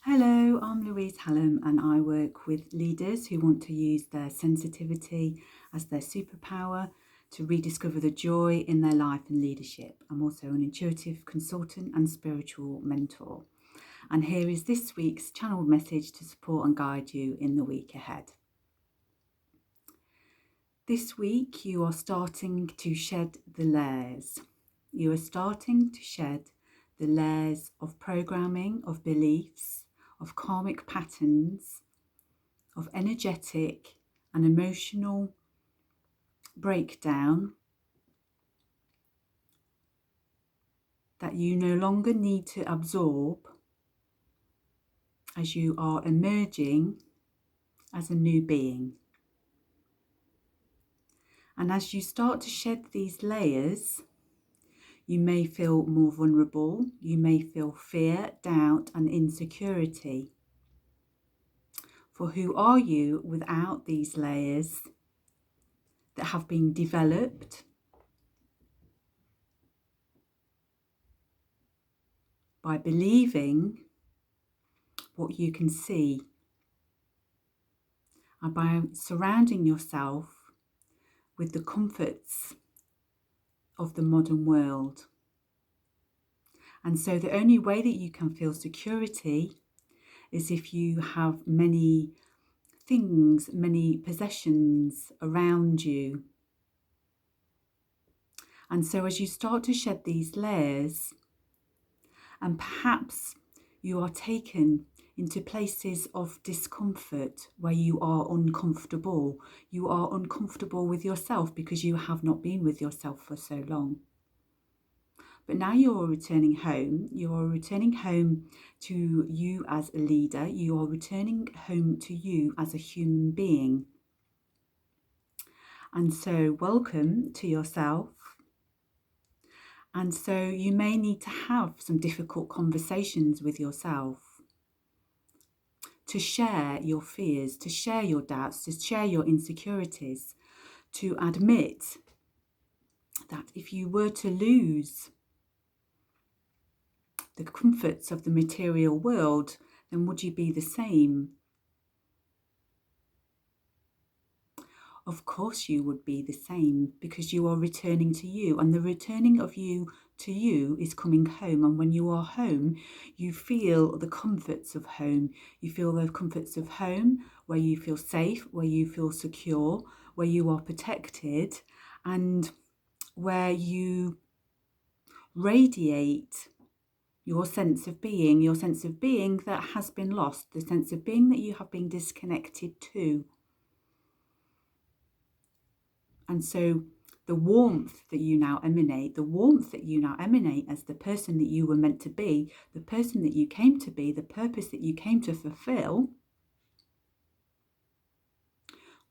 Hello, I'm Louise Hallam and I work with leaders who want to use their sensitivity as their superpower to rediscover the joy in their life and leadership. I'm also an intuitive consultant and spiritual mentor. And here is this week's channeled message to support and guide you in the week ahead. This week you are starting to shed the layers. You are starting to shed the layers of programming, of beliefs, of karmic patterns, of energetic and emotional breakdown that you no longer need to absorb as you are emerging as a new being. And as you start to shed these layers, you may feel more vulnerable, you may feel fear, doubt and insecurity. For who are you without these layers that have been developed by believing what you can see and by surrounding yourself with the comforts of the modern world? And so the only way that you can feel security is if you have many things, many possessions around you. And so as you start to shed these layers, and perhaps you are taken into places of discomfort where you are uncomfortable. You are uncomfortable with yourself because you have not been with yourself for so long. But now you're returning home. You're returning home to you as a leader. You are returning home to you as a human being. And so welcome to yourself. And so you may need to have some difficult conversations with yourself, to share your fears, to share your doubts, to share your insecurities, to admit that if you were to lose the comforts of the material world, then would you be the same? Of course you would be the same, because you are returning to you, and the returning of you to you is coming home. And when you are home, you feel the comforts of home. You feel the comforts of home where you feel safe, where you feel secure, where you are protected, and where you radiate your sense of being that has been lost, the sense of being that you have been disconnected to. And so the warmth that you now emanate, as the person that you were meant to be, the person that you came to be, the purpose that you came to fulfill,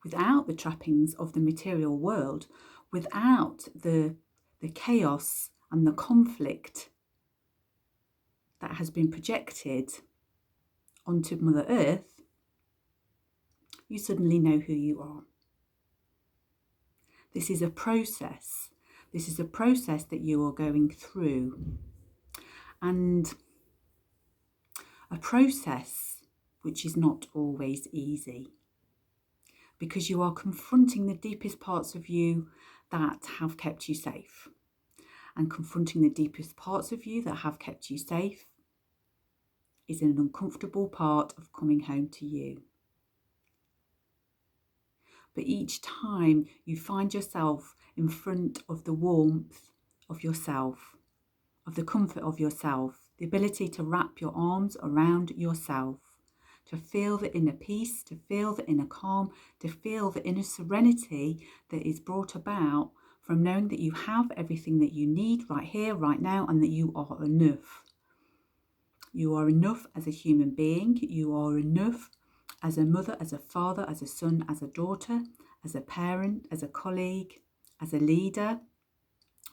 without the trappings of the material world, without the chaos and the conflict that has been projected onto Mother Earth, you suddenly know who you are. This is a process. This is a process that you are going through. And a process which is not always easy, because you are confronting the deepest parts of you that have kept you safe. And confronting the deepest parts of you that have kept you safe is an uncomfortable part of coming home to you. But each time you find yourself in front of the warmth of yourself, of the comfort of yourself, the ability to wrap your arms around yourself, to feel the inner peace, to feel the inner calm, to feel the inner serenity that is brought about from knowing that you have everything that you need right here, right now, and that you are enough. You are enough as a human being. You are enough as a mother, as a father, as a son, as a daughter, as a parent, as a colleague, as a leader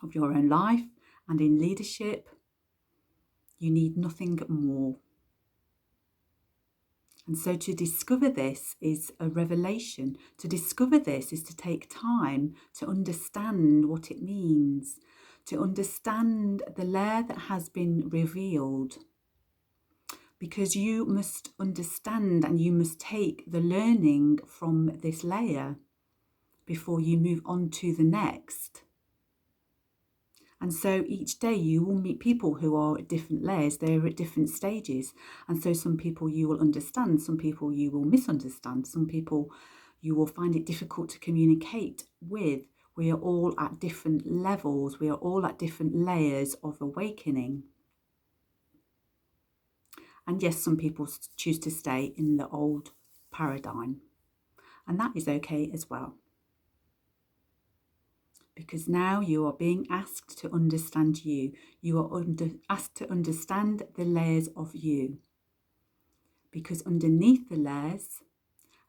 of your own life and in leadership. You need nothing more. And so to discover this is a revelation. To discover this is to take time to understand what it means, to understand the layer that has been revealed. because you must understand and you must take the learning from this layer before you move on to the next. And so each day you will meet people who are at different layers, they're at different stages. And so some people you will understand, some people you will misunderstand, some people you will find it difficult to communicate with. We are all at different levels, we are all at different layers of awakening. And yes, some people choose to stay in the old paradigm, and that is okay as well. Because now you are being asked to understand you. You are asked to understand the layers of you. Because underneath the layers,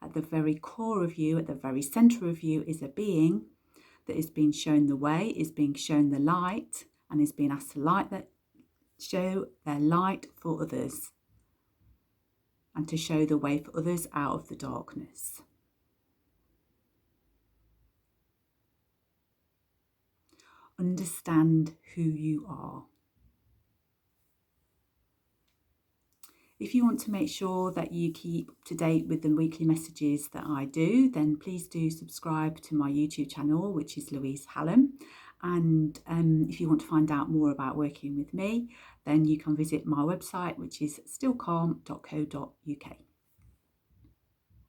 at the very core of you, at the very centre of you, is a being that is being shown the way, is being shown the light, and is being asked to show their light for others, and to show the way for others out of the darkness. Understand who you are. If you want to make sure that you keep up to date with the weekly messages that I do, then please do subscribe to my YouTube channel, which is Louise Hallam. And if you want to find out more about working with me, then you can visit my website, which is stillcalm.co.uk.